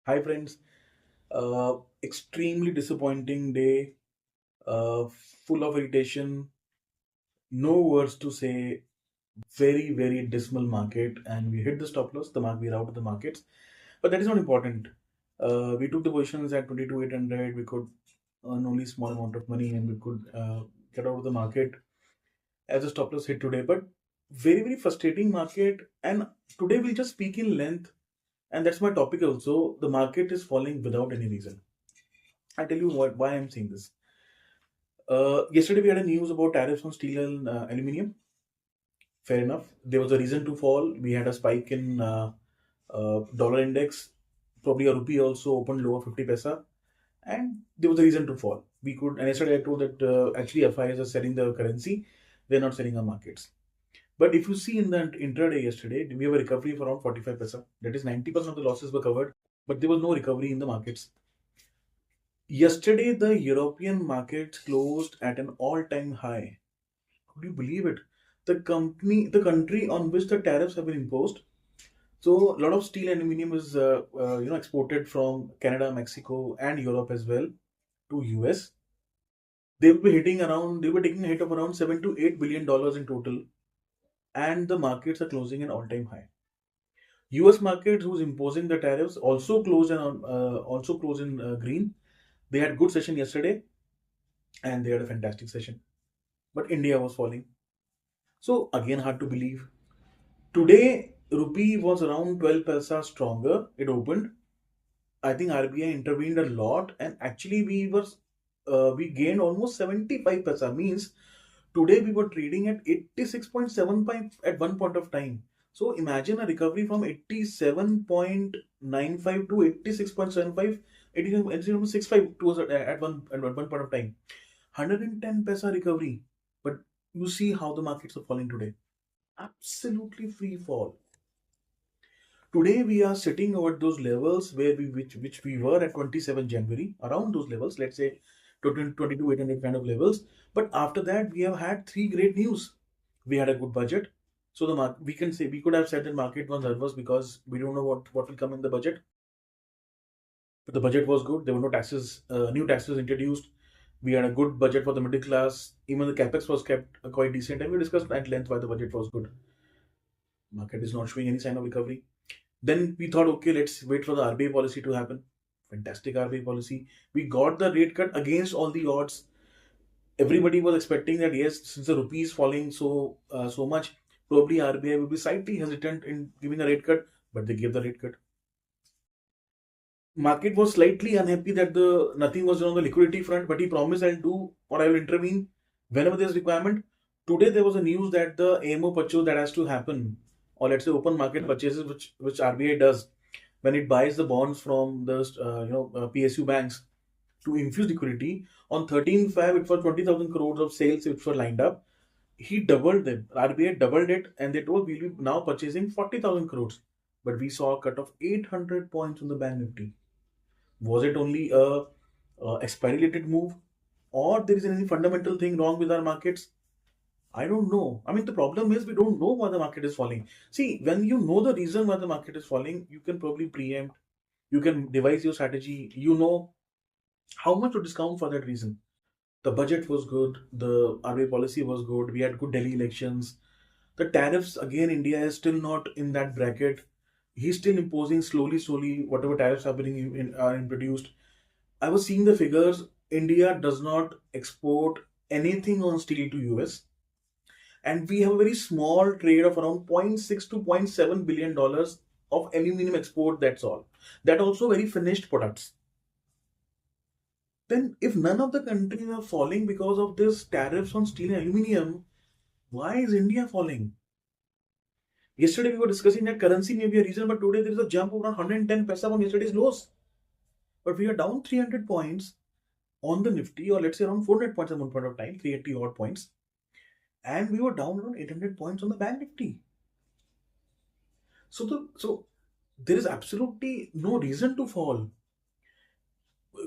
Hi friends, uh, extremely disappointing day, full of irritation, no words to say, very dismal market, and we hit the stop loss. We're out of the markets, but that is not important. We took the positions at 22,800. We could earn only small amount of money, and we could get out of the market as the stop loss hit today. But very frustrating market, and today we'll just speak in length, and that's my topic also. The market is falling without any reason. I tell you why I'm saying this. Yesterday we had a news about tariffs on steel and aluminium. Fair enough. There was a reason to fall. We had a spike in dollar index. Probably a rupee also opened lower 50 paisa, and there was a reason to fall. We could. And yesterday I told that actually FIs are selling the currency. They're not selling our markets. But if you see in the intraday yesterday, we have a recovery of around 45 paisa. That is 90% of the losses were covered, but there was no recovery in the markets. Yesterday, the European markets closed at an all-time high. Could you believe it? The country on which the tariffs have been imposed. So, a lot of steel and aluminum is, exported from Canada, Mexico, and Europe as well to US. They were taking a hit of around $7 to $8 billion in total, and the markets are closing an all-time high. US markets, who's imposing the tariffs, also closed in green. They had good session yesterday, and they had a fantastic session. But India was falling. So again, hard to believe. Today, rupee was around 12 paisa stronger. It opened. I think RBI intervened a lot, and actually we gained almost 75 paisa. Means today we were trading at 86.75 at one point of time. So imagine a recovery from 87.95 to 86.75, 86.65 towards at one point of time. 110 paisa recovery. But you see how the markets are falling today. Absolutely free fall. Today we are sitting over those levels where which we were at 27 January, around those levels, let's say 22,800 kind of levels. But after that, we have had three great news. We had a good budget. So we can say we could have said the market was nervous because we don't know what will come in the budget. But the budget was good. There were no taxes, new taxes introduced. We had a good budget for the middle class. Even the capex was kept quite decent, and we discussed at length why the budget was good. Market is not showing any sign of recovery. Then we thought, okay, let's wait for the RBI policy to happen. Fantastic RBI policy. We got the rate cut against all the odds. Everybody was expecting that yes, since the rupee is falling so much, probably RBI will be slightly hesitant in giving a rate cut, but they gave the rate cut. Market was slightly unhappy that the nothing was done on the liquidity front, but he promised I'll do or I will intervene whenever there's requirement. Today there was a news that the AMO purchase that has to happen, or let's say open market purchases, which RBI does when it buys the bonds from the PSU banks to infuse liquidity. On 13th Feb, it was 20,000 crores of sales which were lined up. He doubled them. RBI doubled it, and they told we'll be now purchasing 40,000 crores. But we saw a cut of 800 points on the Bank Nifty. Was it only a expiry related move, or there is any fundamental thing wrong with our markets? I don't know. I mean, the problem is we don't know why the market is falling. See, when you know the reason why the market is falling, you can probably preempt, you can devise your strategy, you know how much to discount for that reason. The budget was good, the RBI policy was good, we had good Delhi elections. The tariffs, again, India is still not in that bracket. He's still imposing slowly, whatever tariffs are introduced. I was seeing the figures. India does not export anything on steel to US, and we have a very small trade of around zero point 0.6 to $0.7 billion of aluminum export. That's all. That also very finished products. Then, if none of the countries are falling because of this tariffs on steel and aluminum, why is India falling? Yesterday we were discussing that currency may be a reason, but today there is a jump of around 110 paisa from yesterday's lows. But we are down 300 points on the Nifty, or let's say around 400 points at one point of time, 380 odd points, and we were down around 800 points on the Bank Nifty. So there is absolutely no reason to fall.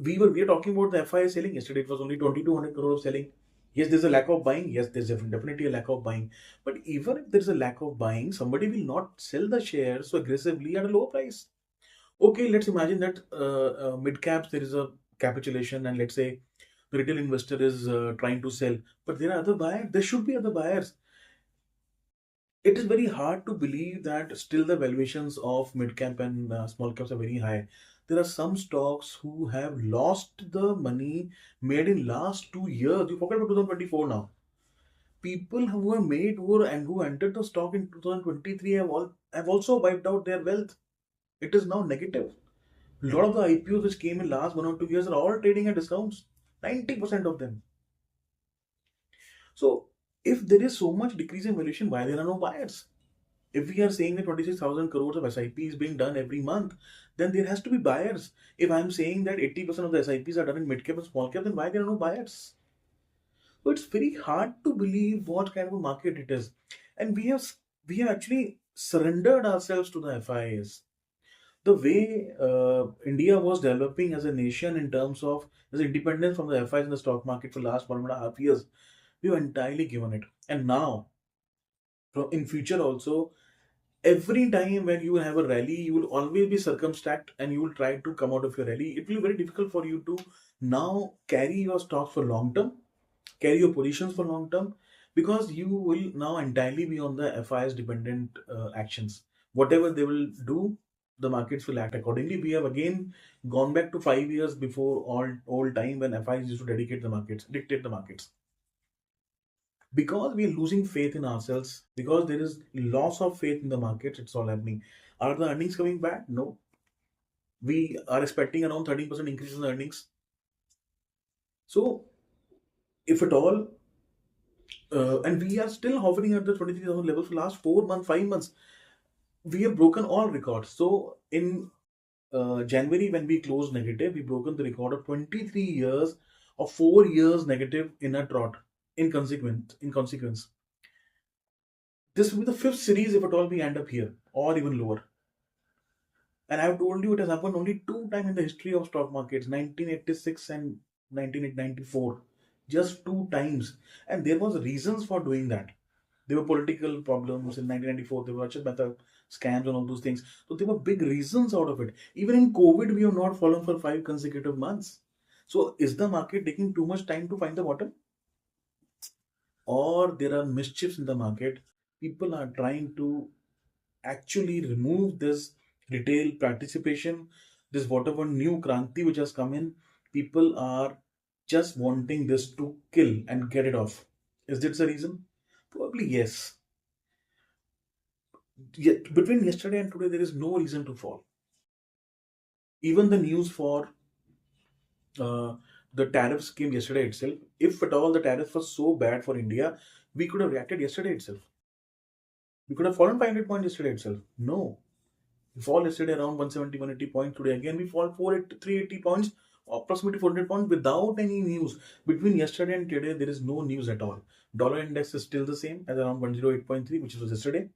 We are talking about the FI selling. Yesterday it was only 2,200 crore of selling. Yes, there's a lack of buying. Yes, there's definitely a lack of buying. But even if there's a lack of buying, somebody will not sell the share so aggressively at a low price. Okay, let's imagine that mid caps there is a capitulation, and let's say the retail investor is trying to sell, but there are other buyers. There should be other buyers. It is very hard to believe that still the valuations of mid cap and small caps are very high. There are some stocks who have lost the money made in last 2 years. You forget about 2024 now. People who have made and who entered the stock in 2023 have also wiped out their wealth. It is now negative. A lot of the IPOs which came in last 1 or 2 years are all trading at discounts. 90% of them. So if there is so much decrease in valuation, why there are no buyers? If we are saying that 26,000 crores of SIP is being done every month, then there has to be buyers. If I'm saying that 80% of the SIPs are done in mid cap and small cap, then why there are no buyers? So it's very hard to believe what kind of a market it is. And we have actually surrendered ourselves to the FIs. The way India was developing as a nation in terms of its independence from the FIs in the stock market for the last 1.5 years, we have entirely given it. And now, in future also, every time when you have a rally, you will always be circumspect and you will try to come out of your rally. It will be very difficult for you to now carry your stocks for long term, carry your positions for long term, because you will now entirely be on the FIs dependent actions. Whatever they will do, the markets will act accordingly. We have again gone back to 5 years before all time when FIs used to dictate the markets. Because we are losing faith in ourselves, because there is loss of faith in the markets, it's all happening. Are the earnings coming back? No. We are expecting around 13% increase in the earnings. So, if at all, and we are still hovering at the 23,000 level for last 4 months, 5 months, we have broken all records. So, in January, when we closed negative, we broken the record of 23 years or 4 years negative in a trot. In consequence, this will be the fifth series if at all we end up here or even lower. And I've told you it has happened only two times in the history of stock markets, 1986 and 1994. Just two times. And there was reasons for doing that. There were political problems in 1994. There were Rachit Mehta scams and all those things. So there were big reasons out of it. Even in COVID, we have not fallen for 5 consecutive months. So is the market taking too much time to find the bottom? Or there are mischiefs in the market? People are trying to actually remove this retail participation, this whatever new kranti which has come in, people are just wanting this to kill and get it off. Is this the reason? Probably yes. Yet between yesterday and today, there is no reason to fall. Even the news for uh, the tariffs came yesterday itself. If at all the tariffs were so bad for India, we could have reacted yesterday itself. We could have fallen 500 points yesterday itself. No, we fall yesterday around 170, 180 points. Today again we fall 380 points, approximately 400 points without any news. Between yesterday and today, there is no news at all. Dollar index is still the same as around 108.3, which was yesterday.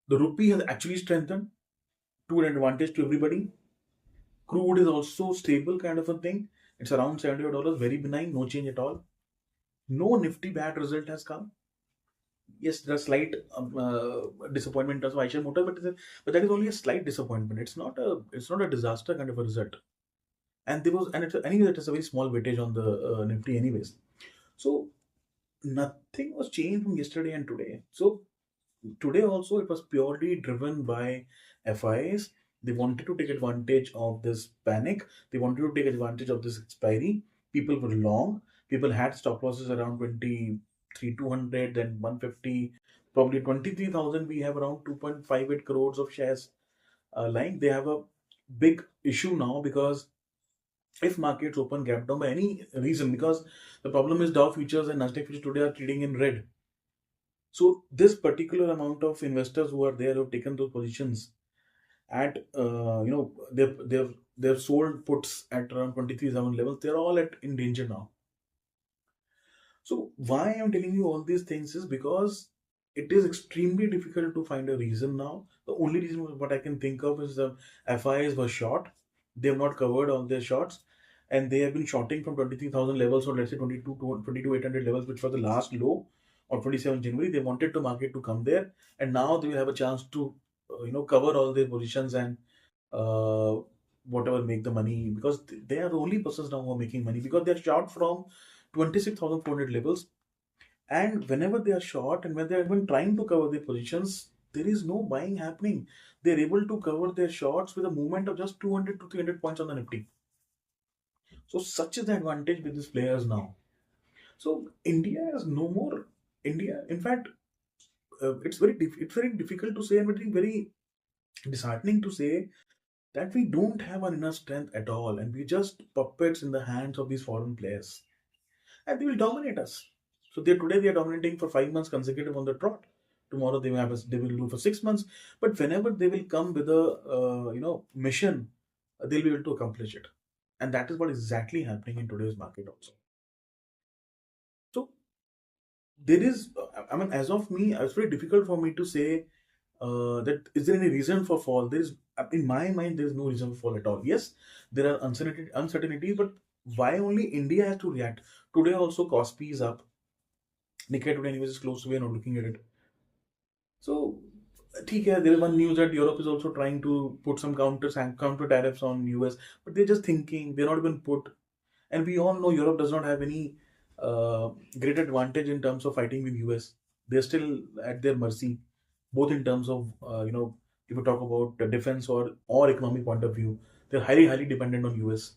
The rupee has actually strengthened to an advantage to everybody. Crude is also stable kind of a thing. It's around $70, very benign, no change at all. No nifty bad result has come. Yes, there's slight disappointment as Eicher Motor, but that is only a slight disappointment. It's not a disaster kind of a result. And there was, and it's anyway, it is a very small weightage on the Nifty anyways. So nothing was changed from yesterday and today. So today also it was purely driven by FIs. They wanted to take advantage of this panic. They wanted to take advantage of this expiry. People were long. People had stop losses around 23, 200, then 150, probably 23,000. We have around 2.58 crores of shares lying. They have a big issue now because if markets open gap down by any reason, because the problem is Dow futures and Nasdaq futures today are trading in red. So this particular amount of investors who are there who have taken those positions at they've sold puts at around 23,000 levels. They're all at in danger now. So why I'm telling you all these things is because it is extremely difficult to find a reason now. The only reason what I can think of is the FIs were short. They have not covered all their shots, and they have been shorting from 23,000 levels, or let's say 22,800 levels, which was the last low on 27 January. They wanted the market to come there, and now they will have a chance to cover all their positions and uh, whatever make the money, because they are the only persons now who are making money, because they're short from 26,400 levels. And whenever they are short and when they're even trying to cover their positions, there is no buying happening. They're able to cover their shorts with a movement of just 200 to 300 points on the Nifty. So such is the advantage with these players now. So India has no more. India, in fact, it's very difficult to say, and very disheartening to say that we don't have an inner strength at all, and we're just puppets in the hands of these foreign players, and they will dominate us. So today they are dominating for 5 months consecutive on the trot. Tomorrow they will do for 6 months, but whenever they will come with a mission, they'll be able to accomplish it, and that is what is exactly happening in today's market also. So there is, I mean, as of me, it's very difficult for me to say that is there any reason for fall. There is, in my mind, there is no reason for fall at all. Yes, there are uncertainties, but why only India has to react? Today also Kospi is up. Nikkei today anyways is close to, we are not looking at it. So ठीक there is one news that Europe is also trying to put some counter tariffs on US, but they're just thinking, they're not even put. And we all know Europe does not have any great advantage in terms of fighting with US. They're still at their mercy, both in terms of if you talk about the defense or economic point of view, they're highly dependent on US.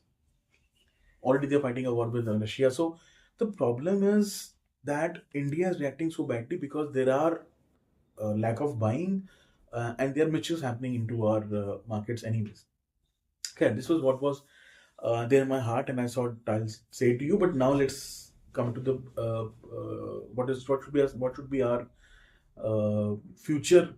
Already they're fighting a war with Russia. So the problem is that India is reacting so badly because there are lack of buying, and there are mischiefs happening into our markets anyways. Okay, this was what was there in my heart, and I thought I'll say to you. But now let's come to the what should be our future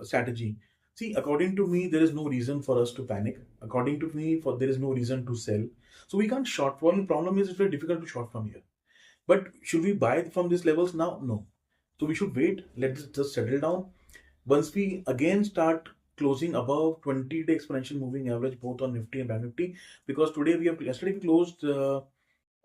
strategy. See, according to me, there is no reason for us to panic. According to me, for there is no reason to sell. So we can't short. One problem is it's very difficult to short from here. But should we buy from these levels now? No. So we should wait. Let it just settle down. Once we again start closing above 20-day exponential moving average both on Nifty and Bank Nifty, because yesterday we closed below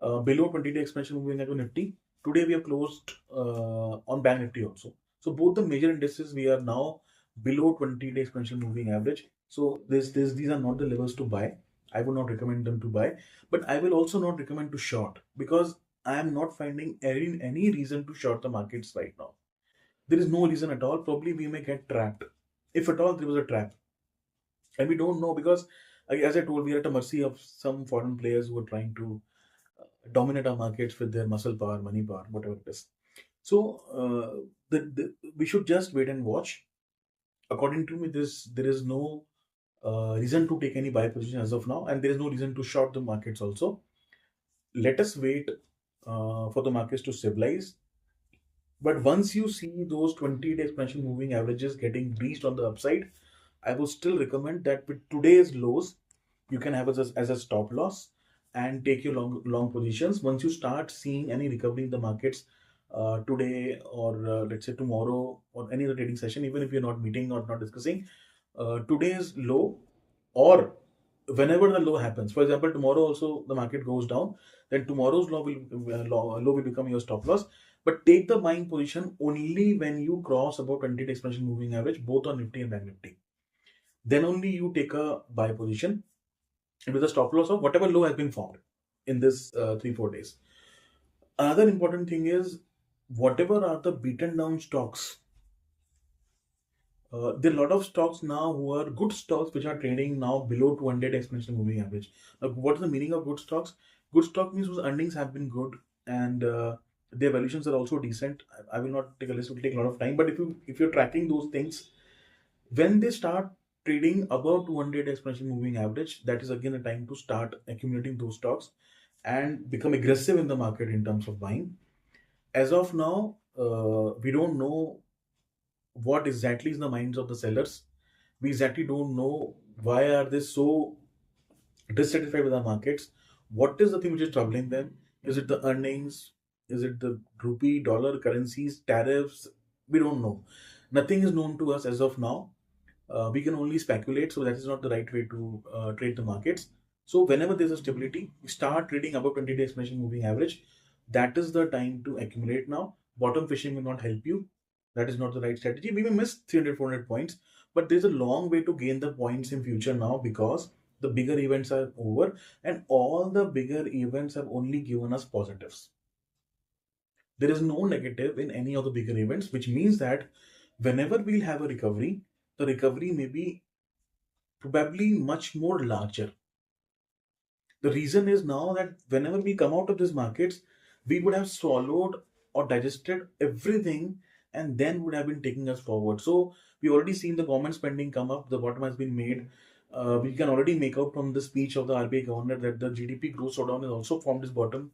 20-day exponential moving average on Nifty. Today we have closed on Bank Nifty also. So both the major indices we are now below 20-day exponential moving average. So these are not the levels to buy. I would not recommend them to buy, but I will also not recommend to short, because I am not finding any reason to short the markets right now. There is no reason at all. Probably we may get trapped, if at all there was a trap, and we don't know, because as I told, we are at the mercy of some foreign players who are trying to dominate our markets with their muscle power, money power, whatever it is. So we should just wait and watch. According to me, there is no reason to take any buy position as of now, and there is no reason to short the markets also. Let us wait for the markets to stabilize. But once you see those 20-day exponential moving averages getting breached on the upside, I would still recommend that with today's lows, you can have it as a stop loss and take your long positions. Once you start seeing any recovery in the markets today, or let's say tomorrow, or any other trading session, even if you're not meeting or not discussing, today's low, or whenever the low happens, for example, tomorrow also the market goes down, then tomorrow's low will become your stop loss. But take the buying position only when you cross about 20-day exponential moving average, both on Nifty and Bank Nifty. Then only you take a buy position with a stop loss of whatever low has been formed in this 3-4 days. Another important thing is, whatever are the beaten down stocks, there are a lot of stocks now who are good stocks which are trading now below 200 exponential moving average. Now, what is the meaning of good stocks? Good stock means whose earnings have been good, and their valuations are also decent. I will not take a list; it will take a lot of time. But if you're tracking those things, when they start trading above 200 exponential moving average, that is again a time to start accumulating those stocks and become aggressive in the market in terms of buying. As of now, we don't know what exactly is the minds of the sellers. We exactly don't know why are they so dissatisfied with the markets. What is the thing which is troubling them? Is it the earnings? Is it the rupee, dollar, currencies, tariffs? We don't know. Nothing is known to us as of now. We can only speculate, so that is not the right way to trade the markets. So whenever there's a stability, start trading above 20-day exponential moving average. That is the time to accumulate now. Bottom fishing will not help you. That is not the right strategy. We may miss 300, 400 points, but there's a long way to gain the points in future now, because the bigger events are over, and all the bigger events have only given us positives. There is no negative in any of the bigger events, which means that whenever we'll have a recovery, the recovery may be probably much more larger. The reason is now that whenever we come out of these markets, we would have swallowed or digested everything, and then would have been taking us forward. So we already seen the government spending come up, the bottom has been made. We can already make out from the speech of the RBI governor that the GDP growth slowdown is also formed this bottom.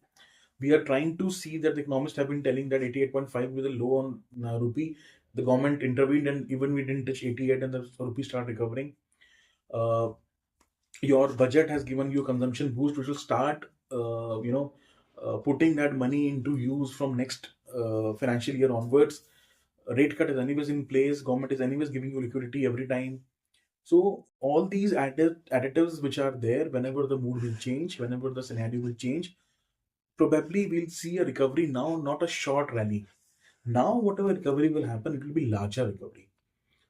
We are trying to see that the economists have been telling that 88.5 with a low on rupee. The government intervened and even we didn't touch 88 and the rupee started recovering. Uh, your budget has given you consumption boost, which will start, putting that money into use from next financial year onwards. Rate cut is anyways in place. Government is anyways giving you liquidity every time. So all these additives which are there, whenever the mood will change, whenever the scenario will change, probably we'll see a recovery now, not a short rally. Now, whatever recovery will happen, it will be larger recovery.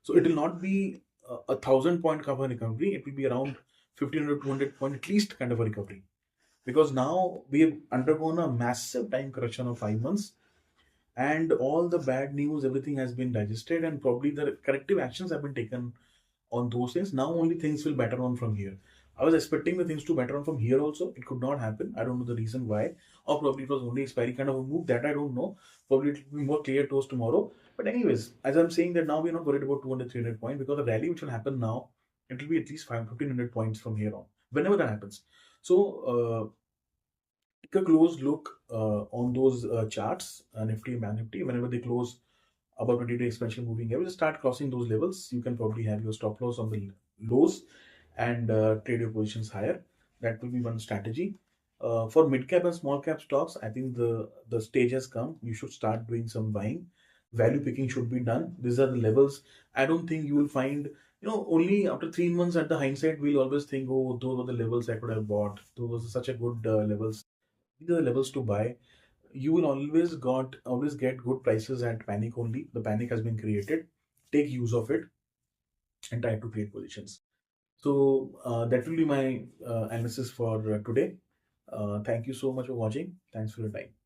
So it will not be a 1,000 point cover recovery. It will be around 1,500, 200 point at least kind of a recovery. Because now we have undergone a massive time correction of 5 months, and all the bad news, everything has been digested, and probably the corrective actions have been taken on those things. Now only things will better on from here. I was expecting the things to better on from here also. It could not happen. I don't know the reason why. Or probably it was only expiry kind of a move. That I don't know. Probably it will be more clear to us tomorrow. But anyways, as I'm saying that now we're not worried about 200, 300 points, because the rally which will happen now, it will be at least 1,500 points from here on. Whenever that happens. So take a close look on those charts, Nifty and Bank Nifty. Whenever they close about 20-day expansion moving average, start crossing those levels. You can probably have your stop loss on the lows and trade your positions higher. That will be one strategy. For mid cap and small cap stocks, I think the stage has come. You should start doing some buying. Value picking should be done. These are the levels. I don't think you will find, only after 3 months at the hindsight, we'll always think, oh, those were the levels I could have bought. Those were such a good levels. These are the levels to buy. You will always get good prices at panic only. The panic has been created. Take use of it and try to create positions. So that will be my analysis for today. Thank you so much for watching. Thanks for your time.